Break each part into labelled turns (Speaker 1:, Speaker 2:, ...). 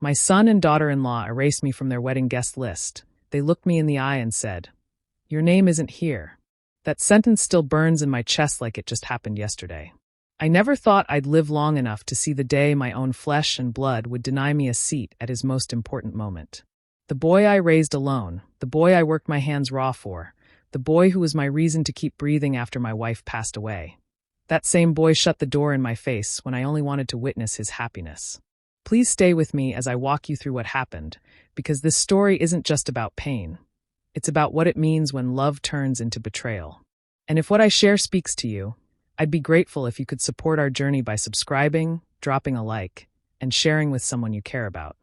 Speaker 1: My son and daughter-in-law erased me from their wedding guest list. They looked me in the eye and said, "Your name isn't here." That sentence still burns in my chest like it just happened yesterday. I never thought I'd live long enough to see the day my own flesh and blood would deny me a seat at his most important moment. The boy I raised alone, the boy I worked my hands raw for, the boy who was my reason to keep breathing after my wife passed away. That same boy shut the door in my face when I only wanted to witness his happiness. Please stay with me as I walk you through what happened, because this story isn't just about pain. It's about what it means when love turns into betrayal. And if what I share speaks to you, I'd be grateful if you could support our journey by subscribing, dropping a like, and sharing with someone you care about.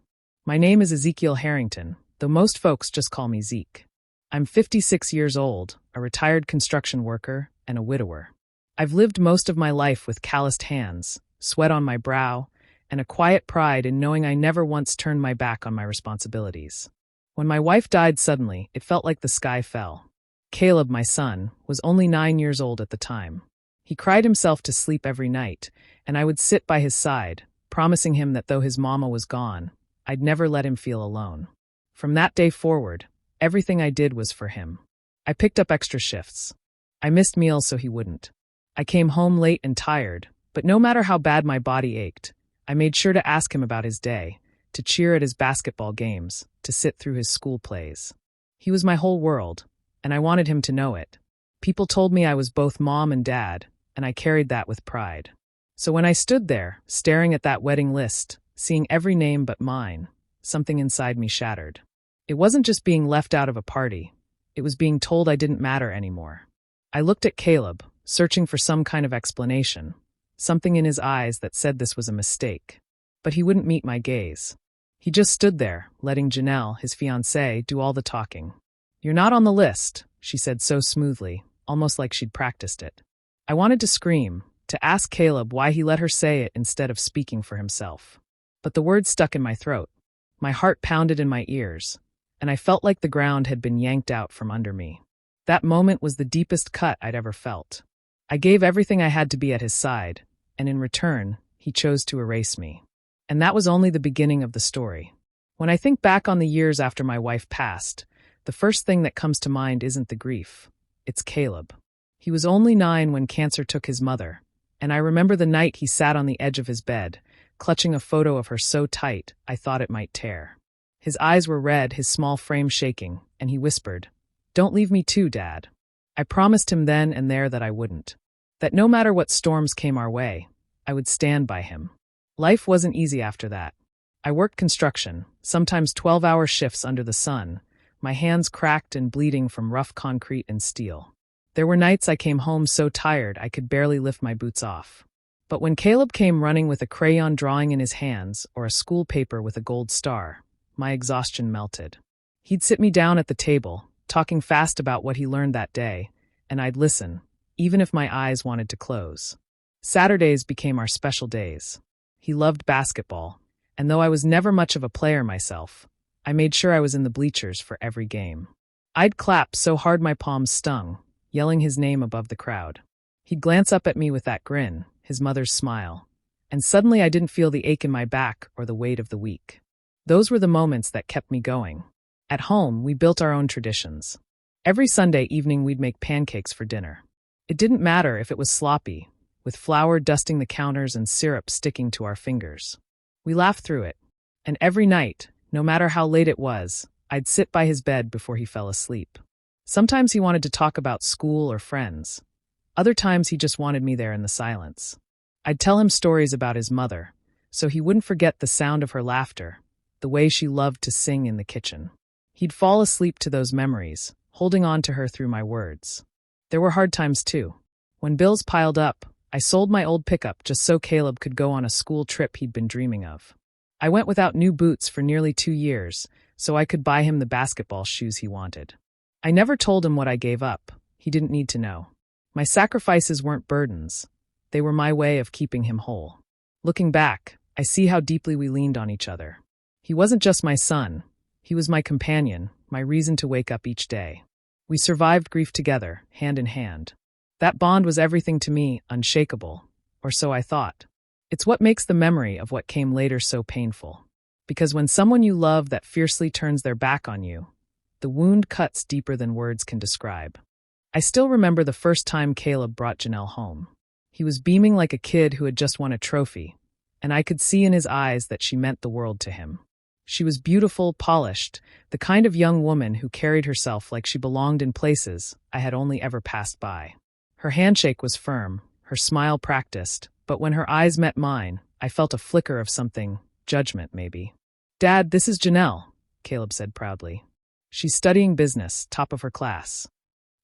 Speaker 1: My name is Ezekiel Harrington, though most folks just call me Zeke. I'm 56 years old, a retired construction worker, and a widower. I've lived most of my life with calloused hands, sweat on my brow, and a quiet pride in knowing I never once turned my back on my responsibilities. When my wife died suddenly, it felt like the sky fell. Caleb, my son, was only 9 years old at the time. He cried himself to sleep every night, and I would sit by his side, promising him that though his mama was gone, I'd never let him feel alone. From that day forward, everything I did was for him. I picked up extra shifts. I missed meals so he wouldn't. I came home late and tired, but no matter how bad my body ached, I made sure to ask him about his day, to cheer at his basketball games, to sit through his school plays. He was my whole world, and I wanted him to know it. People told me I was both mom and dad, and I carried that with pride. So when I stood there, staring at that wedding list, seeing every name but mine, something inside me shattered. It wasn't just being left out of a party. It was being told I didn't matter anymore. I looked at Caleb, searching for some kind of explanation, something in his eyes that said this was a mistake. But he wouldn't meet my gaze. He just stood there, letting Janelle, his fiancée, do all the talking. "You're not on the list," she said so smoothly, almost like she'd practiced it. I wanted to scream, to ask Caleb why he let her say it instead of speaking for himself. But the words stuck in my throat. My heart pounded in my ears, and I felt like the ground had been yanked out from under me. That moment was the deepest cut I'd ever felt. I gave everything I had to be at his side, and in return, he chose to erase me. And that was only the beginning of the story. When I think back on the years after my wife passed, the first thing that comes to mind isn't the grief. It's Caleb. He was only 9 when cancer took his mother, and I remember the night he sat on the edge of his bed, clutching a photo of her so tight I thought it might tear. His eyes were red, his small frame shaking, and he whispered, "Don't leave me too, Dad." I promised him then and there that I wouldn't. That no matter what storms came our way, I would stand by him. Life wasn't easy after that. I worked construction, sometimes 12-hour shifts under the sun, my hands cracked and bleeding from rough concrete and steel. There were nights I came home so tired I could barely lift my boots off. But when Caleb came running with a crayon drawing in his hands or a school paper with a gold star, my exhaustion melted. He'd sit me down at the table, talking fast about what he learned that day, and I'd listen, even if my eyes wanted to close. Saturdays became our special days. He loved basketball, and though I was never much of a player myself, I made sure I was in the bleachers for every game. I'd clap so hard my palms stung, yelling his name above the crowd. He'd glance up at me with that grin, his mother's smile, and suddenly I didn't feel the ache in my back or the weight of the week. Those were the moments that kept me going. At home, we built our own traditions. Every Sunday evening we'd make pancakes for dinner. It didn't matter if it was sloppy, with flour dusting the counters and syrup sticking to our fingers. We laughed through it, and every night, no matter how late it was, I'd sit by his bed before he fell asleep. Sometimes he wanted to talk about school or friends. Other times he just wanted me there in the silence. I'd tell him stories about his mother, so he wouldn't forget the sound of her laughter, the way she loved to sing in the kitchen. He'd fall asleep to those memories, holding on to her through my words. There were hard times too. When bills piled up, I sold my old pickup just so Caleb could go on a school trip he'd been dreaming of. I went without new boots for nearly 2 years, so I could buy him the basketball shoes he wanted. I never told him what I gave up. He didn't need to know. My sacrifices weren't burdens. They were my way of keeping him whole. Looking back, I see how deeply we leaned on each other. He wasn't just my son. He was my companion, my reason to wake up each day. We survived grief together, hand in hand. That bond was everything to me, unshakable, or so I thought. It's what makes the memory of what came later so painful. Because when someone you love that fiercely turns their back on you, the wound cuts deeper than words can describe. I still remember the first time Caleb brought Janelle home. He was beaming like a kid who had just won a trophy, and I could see in his eyes that she meant the world to him. She was beautiful, polished, the kind of young woman who carried herself like she belonged in places I had only ever passed by. Her handshake was firm, her smile practiced, but when her eyes met mine, I felt a flicker of something, judgment maybe. "Dad, this is Janelle," Caleb said proudly. "She's studying business, top of her class."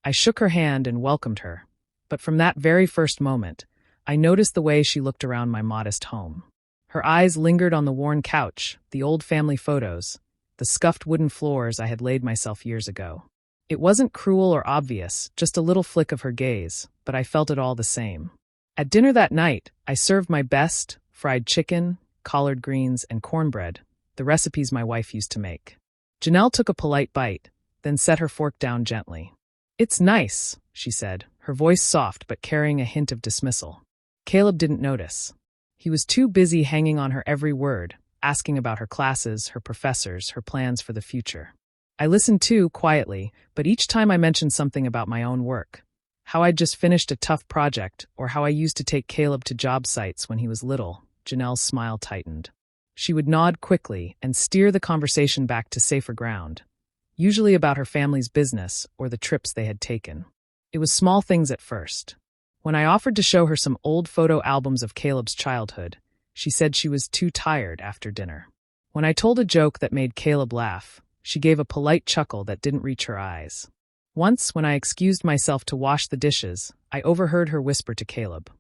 Speaker 1: I shook her hand and welcomed her, but from that very first moment, I noticed the way she looked around my modest home. Her eyes lingered on the worn couch, the old family photos, the scuffed wooden floors I had laid myself years ago. It wasn't cruel or obvious, just a little flick of her gaze, but I felt it all the same. At dinner that night, I served my best, fried chicken, collard greens, and cornbread, the recipes my wife used to make. Janelle took a polite bite, then set her fork down gently. "It's nice," she said, her voice soft but carrying a hint of dismissal. Caleb didn't notice. He was too busy hanging on her every word, asking about her classes, her professors, her plans for the future. I listened too, quietly, but each time I mentioned something about my own work, how I'd just finished a tough project, or how I used to take Caleb to job sites when he was little, Janelle's smile tightened. She would nod quickly and steer the conversation back to safer ground, usually about her family's business or the trips they had taken. It was small things at first. When I offered to show her some old photo albums of Caleb's childhood, she said she was too tired after dinner. When I told a joke that made Caleb laugh, she gave a polite chuckle that didn't reach her eyes. Once, when I excused myself to wash the dishes, I overheard her whisper to Caleb,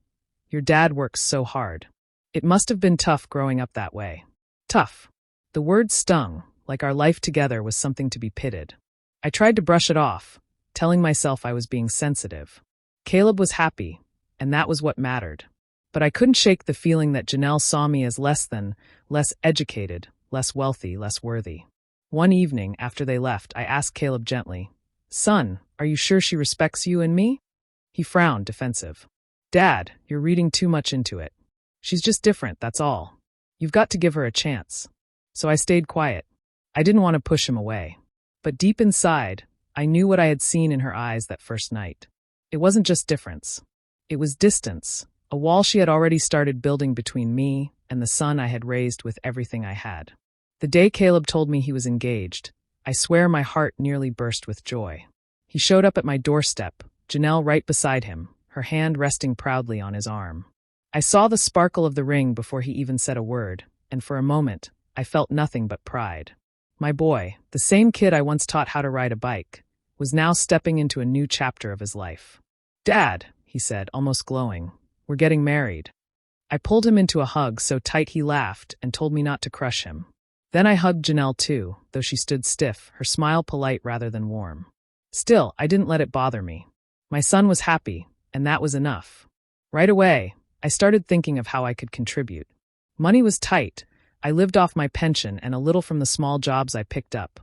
Speaker 1: "Your dad works so hard. It must have been tough growing up that way." Tough. The word stung, like our life together was something to be pitted. I tried to brush it off, telling myself I was being sensitive. Caleb was happy, and that was what mattered. But I couldn't shake the feeling that Janelle saw me as less educated, less wealthy, less worthy. One evening, after they left, I asked Caleb gently, "Son, are you sure she respects you and me?" He frowned, defensive. "Dad, you're reading too much into it. She's just different, that's all. You've got to give her a chance." So I stayed quiet. I didn't want to push him away. But deep inside, I knew what I had seen in her eyes that first night. It wasn't just difference. It was distance, a wall she had already started building between me and the son I had raised with everything I had. The day Caleb told me he was engaged, I swear my heart nearly burst with joy. He showed up at my doorstep, Janelle right beside him, her hand resting proudly on his arm. I saw the sparkle of the ring before he even said a word, and for a moment, I felt nothing but pride. My boy, the same kid I once taught how to ride a bike, was now stepping into a new chapter of his life. "Dad," he said, almost glowing, "we're getting married." I pulled him into a hug so tight he laughed and told me not to crush him. Then I hugged Janelle too, though she stood stiff, her smile polite rather than warm. Still, I didn't let it bother me. My son was happy, and that was enough. Right away, I started thinking of how I could contribute. Money was tight. I lived off my pension and a little from the small jobs I picked up.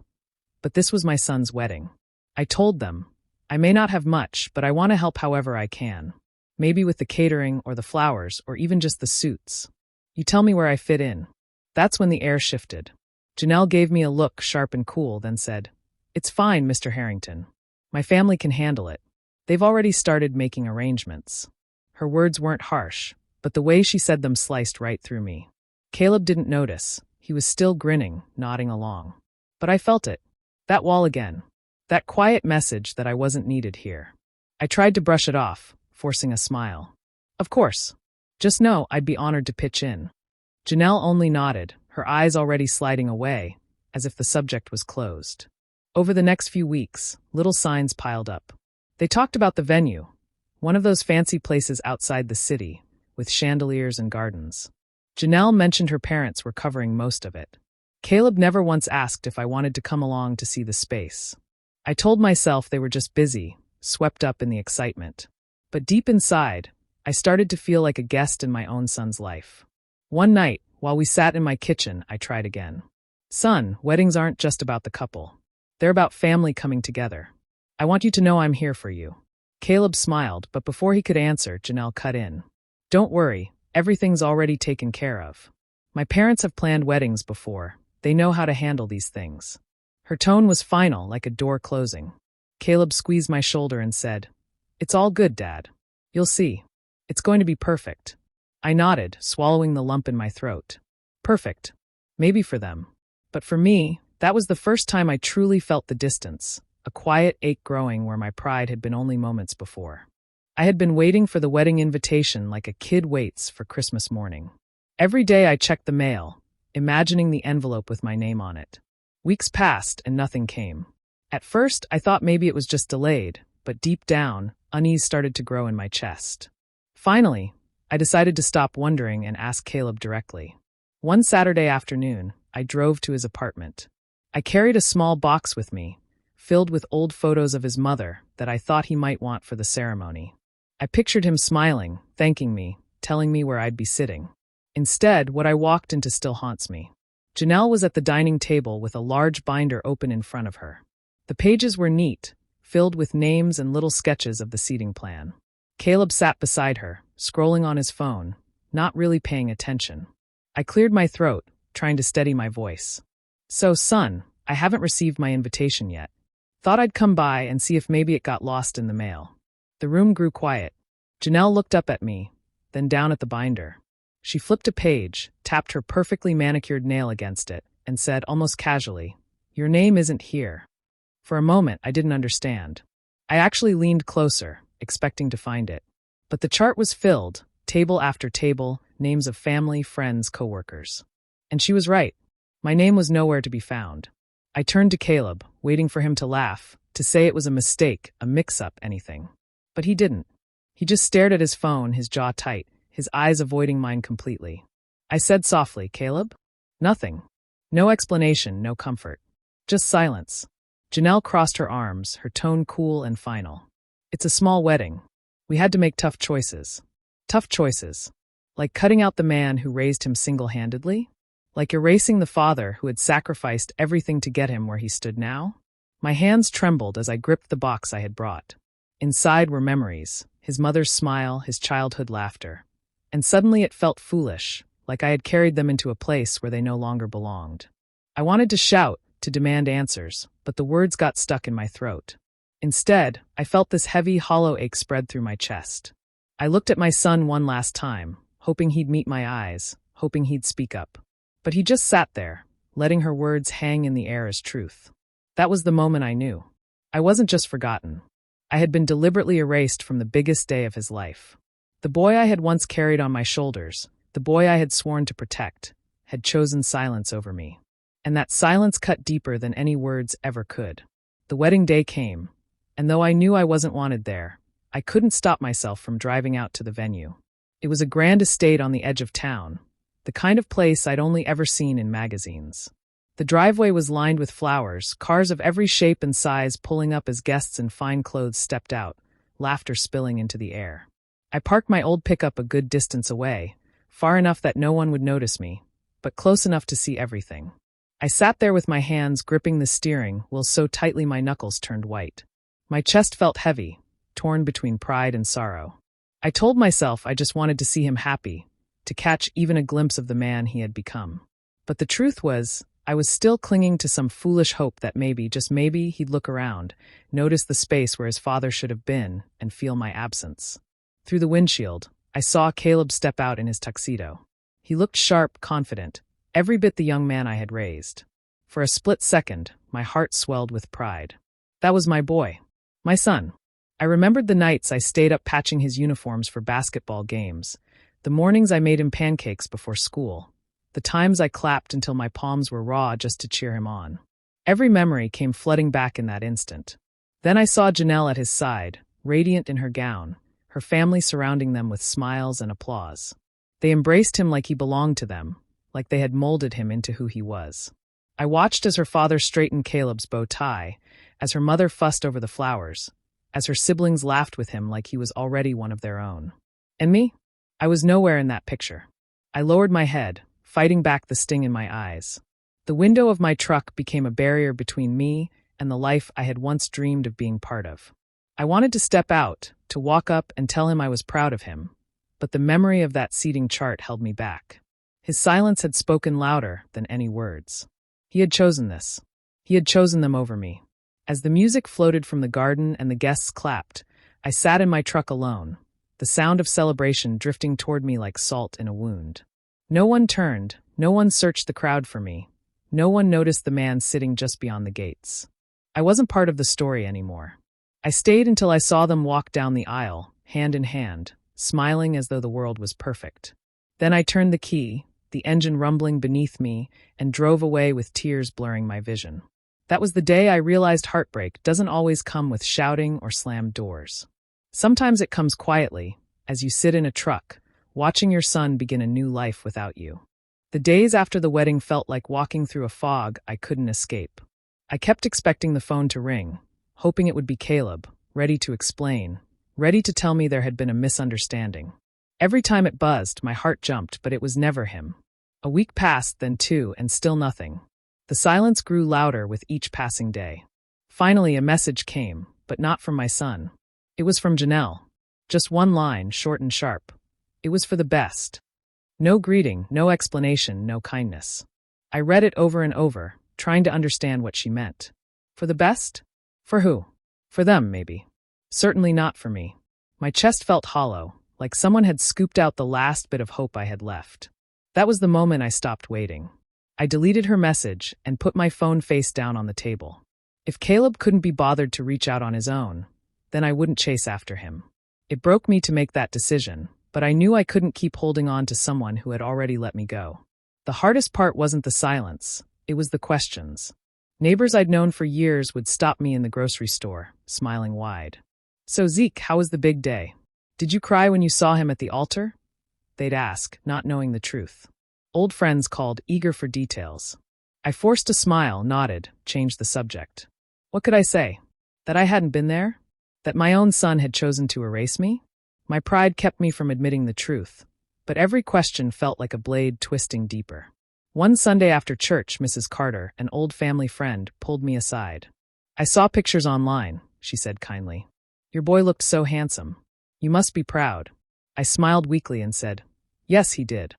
Speaker 1: But this was my son's wedding. I told them, "I may not have much, but I want to help however I can. Maybe with the catering or the flowers or even just the suits. You tell me where I fit in." That's when the air shifted. Janelle gave me a look sharp and cool, then said, "It's fine, Mr. Harrington. My family can handle it. They've already started making arrangements." Her words weren't harsh, but the way she said them sliced right through me. Caleb didn't notice. He was still grinning, nodding along. But I felt it. That wall again. That quiet message that I wasn't needed here. I tried to brush it off, forcing a smile. "Of course. Just know I'd be honored to pitch in." Janelle only nodded, her eyes already sliding away, as if the subject was closed. Over the next few weeks, little signs piled up. They talked about the venue, one of those fancy places outside the city, with chandeliers and gardens. Janelle mentioned her parents were covering most of it. Caleb never once asked if I wanted to come along to see the space. I told myself they were just busy, swept up in the excitement. But deep inside, I started to feel like a guest in my own son's life. One night, while we sat in my kitchen, I tried again. "Son, weddings aren't just about the couple. They're about family coming together. I want you to know I'm here for you." Caleb smiled, but before he could answer, Janelle cut in. "Don't worry, everything's already taken care of. My parents have planned weddings before, They know how to handle these things. Her tone was final, like a door closing. Caleb squeezed my shoulder and said, "It's all good, Dad. You'll see. It's going to be perfect." I nodded, swallowing the lump in my throat. Perfect. Maybe for them. But for me, that was the first time I truly felt the distance, a quiet ache growing where my pride had been only moments before. I had been waiting for the wedding invitation like a kid waits for Christmas morning. Every day I checked the mail, imagining the envelope with my name on it. Weeks passed and nothing came. At first, I thought maybe it was just delayed, but deep down, unease started to grow in my chest. Finally, I decided to stop wondering and ask Caleb directly. One Saturday afternoon, I drove to his apartment. I carried a small box with me, filled with old photos of his mother that I thought he might want for the ceremony. I pictured him smiling, thanking me, telling me where I'd be sitting. Instead, what I walked into still haunts me. Janelle was at the dining table with a large binder open in front of her. The pages were neat, filled with names and little sketches of the seating plan. Caleb sat beside her, scrolling on his phone, not really paying attention. I cleared my throat, trying to steady my voice. "So, son, I haven't received my invitation yet. Thought I'd come by and see if maybe it got lost in the mail." The room grew quiet. Janelle looked up at me, then down at the binder. She flipped a page, tapped her perfectly manicured nail against it, and said almost casually, "Your name isn't here." For a moment, I didn't understand. I actually leaned closer, expecting to find it. But the chart was filled, table after table, names of family, friends, coworkers. And she was right. My name was nowhere to be found. I turned to Caleb, waiting for him to laugh, to say it was a mistake, a mix-up, anything. But he didn't. He just stared at his phone, his jaw tight, his eyes avoiding mine completely. I said softly, "Caleb?" "Nothing." No explanation, no comfort. Just silence. Janelle crossed her arms, her tone cool and final. "It's a small wedding. We had to make tough choices." Tough choices. Like cutting out the man who raised him single-handedly? Like erasing the father who had sacrificed everything to get him where he stood now? My hands trembled as I gripped the box I had brought. Inside were memories, his mother's smile, his childhood laughter. And suddenly it felt foolish, like I had carried them into a place where they no longer belonged. I wanted to shout, to demand answers, but the words got stuck in my throat. Instead, I felt this heavy, hollow ache spread through my chest. I looked at my son one last time, hoping he'd meet my eyes, hoping he'd speak up. But he just sat there, letting her words hang in the air as truth. That was the moment I knew. I wasn't just forgotten. I had been deliberately erased from the biggest day of his life. The boy I had once carried on my shoulders, the boy I had sworn to protect, had chosen silence over me. And that silence cut deeper than any words ever could. The wedding day came, and though I knew I wasn't wanted there, I couldn't stop myself from driving out to the venue. It was a grand estate on the edge of town, the kind of place I'd only ever seen in magazines. The driveway was lined with flowers, cars of every shape and size pulling up as guests in fine clothes stepped out, laughter spilling into the air. I parked my old pickup a good distance away, far enough that no one would notice me, but close enough to see everything. I sat there with my hands gripping the steering wheel so tightly my knuckles turned white. My chest felt heavy, torn between pride and sorrow. I told myself I just wanted to see him happy, to catch even a glimpse of the man he had become. But the truth was, I was still clinging to some foolish hope that maybe, just maybe, he'd look around, notice the space where his father should have been, and feel my absence. Through the windshield, I saw Caleb step out in his tuxedo. He looked sharp, confident, every bit the young man I had raised. For a split second, my heart swelled with pride. That was my boy. My son. I remembered the nights I stayed up patching his uniforms for basketball games, the mornings I made him pancakes before school, the times I clapped until my palms were raw just to cheer him on. Every memory came flooding back in that instant. Then I saw Janelle at his side, radiant in her gown, her family surrounding them with smiles and applause. They embraced him like he belonged to them, like they had molded him into who he was. I watched as her father straightened Caleb's bow tie, as her mother fussed over the flowers, as her siblings laughed with him like he was already one of their own. And me? I was nowhere in that picture. I lowered my head, fighting back the sting in my eyes. The window of my truck became a barrier between me and the life I had once dreamed of being part of. I wanted to step out, to walk up and tell him I was proud of him, but the memory of that seating chart held me back. His silence had spoken louder than any words. He had chosen this. He had chosen them over me. As the music floated from the garden and the guests clapped, I sat in my truck alone, the sound of celebration drifting toward me like salt in a wound. No one turned, no one searched the crowd for me, no one noticed the man sitting just beyond the gates. I wasn't part of the story anymore. I stayed until I saw them walk down the aisle, hand in hand, smiling as though the world was perfect. Then I turned the key, the engine rumbling beneath me, and drove away with tears blurring my vision. That was the day I realized heartbreak doesn't always come with shouting or slammed doors. Sometimes it comes quietly, as you sit in a truck, watching your son begin a new life without you. The days after the wedding felt like walking through a fog I couldn't escape. I kept expecting the phone to ring, hoping it would be Caleb, ready to explain, ready to tell me there had been a misunderstanding. Every time it buzzed, my heart jumped, but it was never him. A week passed, then two, and still nothing. The silence grew louder with each passing day. Finally, a message came, but not from my son. It was from Janelle. Just one line, short and sharp. It was for the best. No greeting, no explanation, no kindness. I read it over and over, trying to understand what she meant. For the best? For who? For them, maybe. Certainly not for me. My chest felt hollow, like someone had scooped out the last bit of hope I had left. That was the moment I stopped waiting. I deleted her message and put my phone face down on the table. If Caleb couldn't be bothered to reach out on his own, then I wouldn't chase after him. It broke me to make that decision, but I knew I couldn't keep holding on to someone who had already let me go. The hardest part wasn't the silence, it was the questions. Neighbors I'd known for years would stop me in the grocery store, smiling wide. "So Zeke, how was the big day? Did you cry when you saw him at the altar?" They'd ask, not knowing the truth. Old friends called, eager for details. I forced a smile, nodded, changed the subject. What could I say? That I hadn't been there? That my own son had chosen to erase me? My pride kept me from admitting the truth, but every question felt like a blade twisting deeper. One Sunday after church, Mrs. Carter, an old family friend, pulled me aside. "I saw pictures online," she said kindly. "Your boy looked so handsome. You must be proud." I smiled weakly and said, "Yes, he did."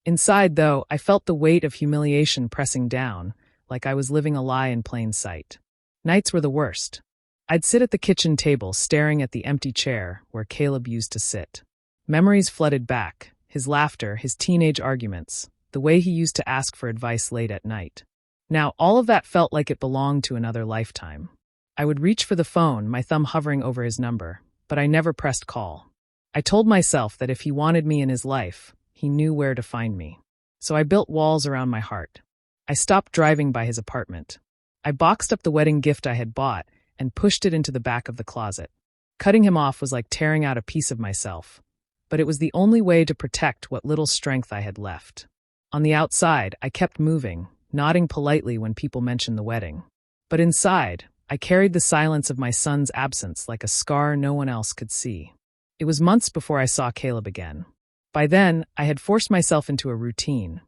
Speaker 1: Inside, though, I felt the weight of humiliation pressing down, like I was living a lie in plain sight. Nights were the worst. I'd sit at the kitchen table staring at the empty chair where Caleb used to sit. Memories flooded back, his laughter, his teenage arguments, the way he used to ask for advice late at night. Now, all of that felt like it belonged to another lifetime. I would reach for the phone, my thumb hovering over his number, but I never pressed call. I told myself that if he wanted me in his life, he knew where to find me. So I built walls around my heart. I stopped driving by his apartment. I boxed up the wedding gift I had bought and pushed it into the back of the closet. Cutting him off was like tearing out a piece of myself, but it was the only way to protect what little strength I had left. On the outside, I kept moving, nodding politely when people mentioned the wedding. But inside, I carried the silence of my son's absence like a scar no one else could see. It was months before I saw Caleb again. By then, I had forced myself into a routine.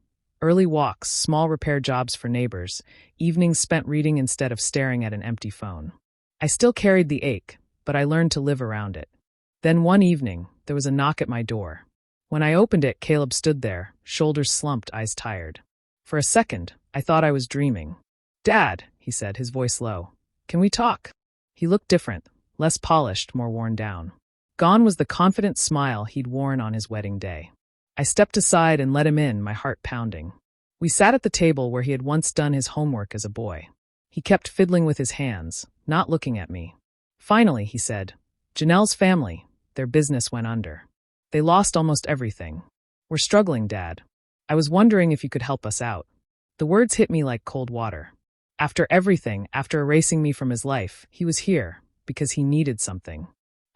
Speaker 1: Early walks, small repair jobs for neighbors, evenings spent reading instead of staring at an empty phone. I still carried the ache, but I learned to live around it. Then one evening, there was a knock at my door. When I opened it, Caleb stood there, shoulders slumped, eyes tired. For a second, I thought I was dreaming. "Dad," he said, his voice low. "Can we talk?" He looked different, less polished, more worn down. Gone was the confident smile he'd worn on his wedding day. I stepped aside and let him in, my heart pounding. We sat at the table where he had once done his homework as a boy. He kept fiddling with his hands, not looking at me. Finally, he said, "Janelle's family, their business went under. They lost almost everything. We're struggling, Dad. I was wondering if you could help us out." The words hit me like cold water. After everything, after erasing me from his life, he was here, because he needed something.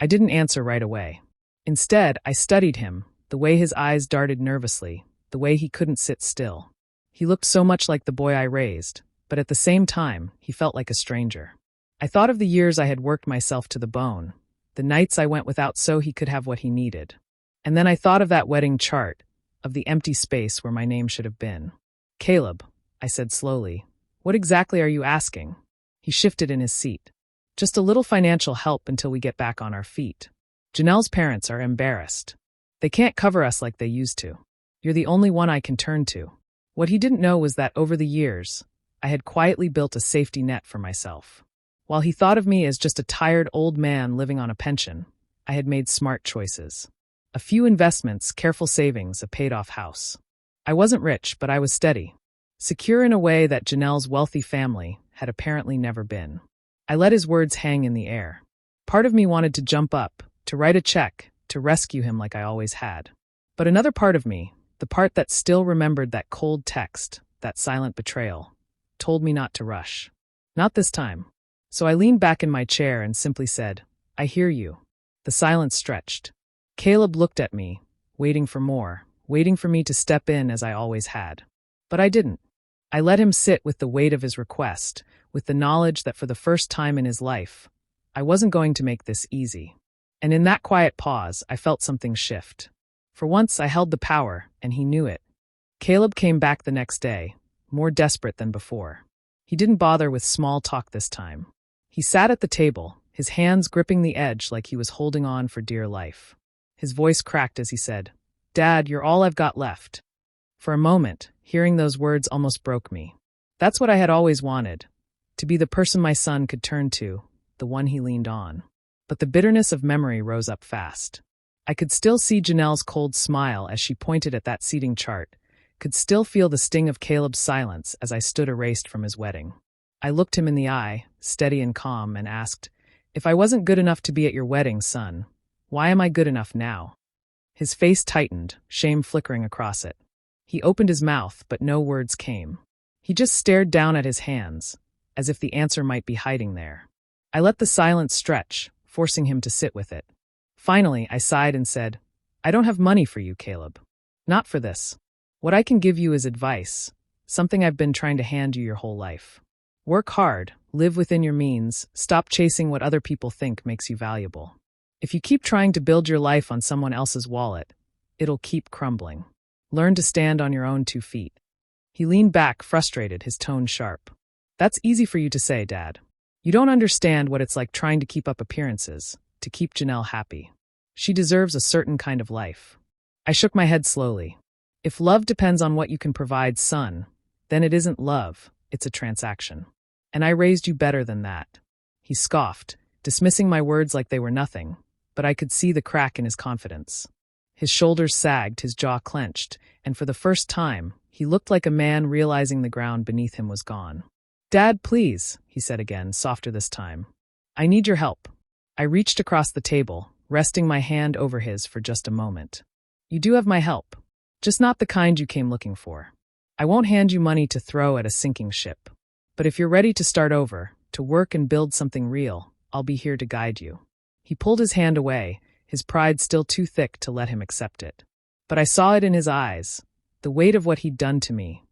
Speaker 1: I didn't answer right away. Instead, I studied him, the way his eyes darted nervously, the way he couldn't sit still. He looked so much like the boy I raised, but at the same time, he felt like a stranger. I thought of the years I had worked myself to the bone, the nights I went without so he could have what he needed. And then I thought of that wedding chart, of the empty space where my name should have been. "Caleb," I said slowly, "what exactly are you asking?" He shifted in his seat. "Just a little financial help until we get back on our feet. Janelle's parents are embarrassed. They can't cover us like they used to. You're the only one I can turn to." What he didn't know was that over the years, I had quietly built a safety net for myself. While he thought of me as just a tired old man living on a pension, I had made smart choices. A few investments, careful savings, a paid-off house. I wasn't rich, but I was steady. Secure in a way that Janelle's wealthy family had apparently never been. I let his words hang in the air. Part of me wanted to jump up, to write a check, to rescue him like I always had. But another part of me, the part that still remembered that cold text, that silent betrayal, told me not to rush. Not this time. So I leaned back in my chair and simply said, "I hear you." The silence stretched. Caleb looked at me, waiting for more, waiting for me to step in as I always had. But I didn't. I let him sit with the weight of his request, with the knowledge that for the first time in his life, I wasn't going to make this easy. And in that quiet pause, I felt something shift. For once, I held the power, and he knew it. Caleb came back the next day, more desperate than before. He didn't bother with small talk this time. He sat at the table, his hands gripping the edge like he was holding on for dear life. His voice cracked as he said, "Dad, you're all I've got left." For a moment, hearing those words almost broke me. That's what I had always wanted, to be the person my son could turn to, the one he leaned on. But the bitterness of memory rose up fast. I could still see Janelle's cold smile as she pointed at that seating chart, could still feel the sting of Caleb's silence as I stood erased from his wedding. I looked him in the eye, steady and calm, and asked, "If I wasn't good enough to be at your wedding, son, why am I good enough now?" His face tightened, shame flickering across it. He opened his mouth, but no words came. He just stared down at his hands, as if the answer might be hiding there. I let the silence stretch, forcing him to sit with it. Finally, I sighed and said, "I don't have money for you, Caleb. Not for this. What I can give you is advice, something I've been trying to hand you your whole life. Work hard, live within your means, stop chasing what other people think makes you valuable. If you keep trying to build your life on someone else's wallet, it'll keep crumbling. Learn to stand on your own 2 feet." He leaned back, frustrated, his tone sharp. "That's easy for you to say, Dad. You don't understand what it's like trying to keep up appearances, to keep Janelle happy. She deserves a certain kind of life." I shook my head slowly. "If love depends on what you can provide, son, then it isn't love, it's a transaction. And I raised you better than that." He scoffed, dismissing my words like they were nothing, but I could see the crack in his confidence. His shoulders sagged, his jaw clenched, and for the first time, he looked like a man realizing the ground beneath him was gone. "Dad, please," he said again, softer this time. "I need your help." I reached across the table, resting my hand over his for just a moment. "You do have my help, just not the kind you came looking for. I won't hand you money to throw at a sinking ship. But if you're ready to start over, to work and build something real, I'll be here to guide you." He pulled his hand away, his pride still too thick to let him accept it. But I saw it in his eyes, the weight of what he'd done to me,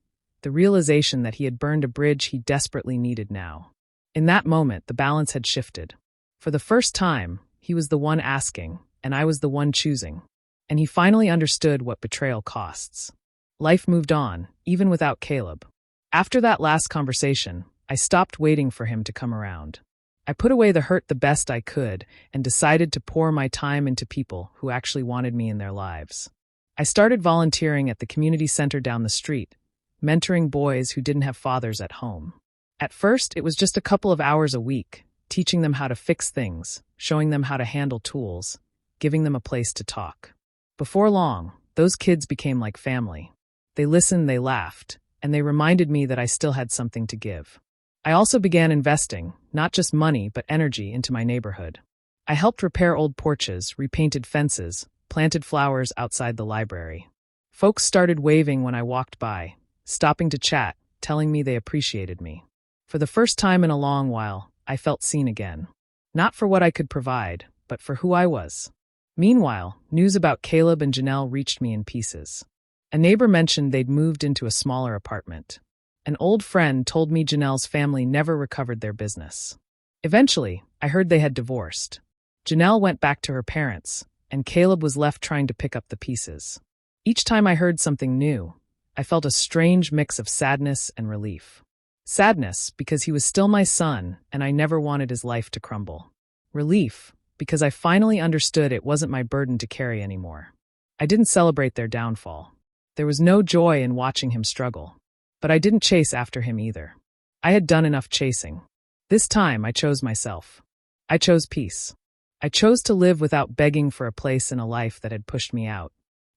Speaker 1: the realization that he had burned a bridge he desperately needed now. In that moment, the balance had shifted. For the first time, he was the one asking, and I was the one choosing. And he finally understood what betrayal costs. Life moved on, even without Caleb. After that last conversation, I stopped waiting for him to come around. I put away the hurt the best I could and decided to pour my time into people who actually wanted me in their lives. I started volunteering at the community center down the street, mentoring boys who didn't have fathers at home. At first, it was just a couple of hours a week, teaching them how to fix things, showing them how to handle tools, giving them a place to talk. Before long, those kids became like family. They listened, they laughed, and they reminded me that I still had something to give. I also began investing, not just money but energy, into my neighborhood. I helped repair old porches, repainted fences, planted flowers outside the library. Folks started waving when I walked by, stopping to chat, telling me they appreciated me. For the first time in a long while, I felt seen again. Not for what I could provide, but for who I was. Meanwhile, news about Caleb and Janelle reached me in pieces. A neighbor mentioned they'd moved into a smaller apartment. An old friend told me Janelle's family never recovered their business. Eventually, I heard they had divorced. Janelle went back to her parents, and Caleb was left trying to pick up the pieces. Each time I heard something new, I felt a strange mix of sadness and relief. Sadness, because he was still my son, and I never wanted his life to crumble. Relief, because I finally understood it wasn't my burden to carry anymore. I didn't celebrate their downfall. There was no joy in watching him struggle. But I didn't chase after him either. I had done enough chasing. This time I chose myself. I chose peace. I chose to live without begging for a place in a life that had pushed me out.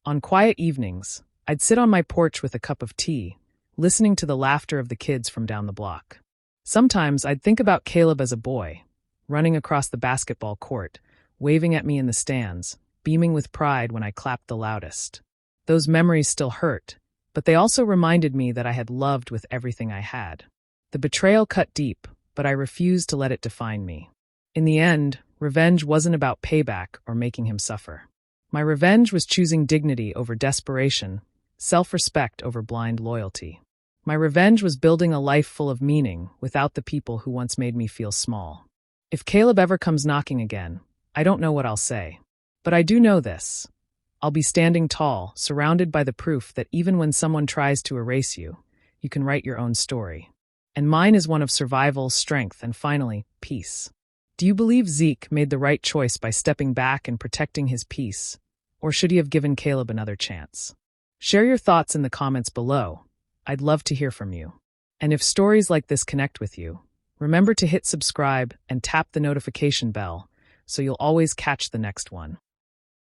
Speaker 1: On quiet evenings, I'd sit on my porch with a cup of tea, listening to the laughter of the kids from down the block. Sometimes I'd think about Caleb as a boy, running across the basketball court, waving at me in the stands, beaming with pride when I clapped the loudest. Those memories still hurt, but they also reminded me that I had loved with everything I had. The betrayal cut deep, but I refused to let it define me. In the end, revenge wasn't about payback or making him suffer. My revenge was choosing dignity over desperation, self-respect over blind loyalty. My revenge was building a life full of meaning without the people who once made me feel small. If Caleb ever comes knocking again, I don't know what I'll say. But I do know this. I'll be standing tall, surrounded by the proof that even when someone tries to erase you, you can write your own story. And mine is one of survival, strength, and finally, peace. Do you believe Zeke made the right choice by stepping back and protecting his peace? Or should he have given Caleb another chance? Share your thoughts in the comments below. I'd love to hear from you. And if stories like this connect with you, remember to hit subscribe and tap the notification bell so you'll always catch the next one.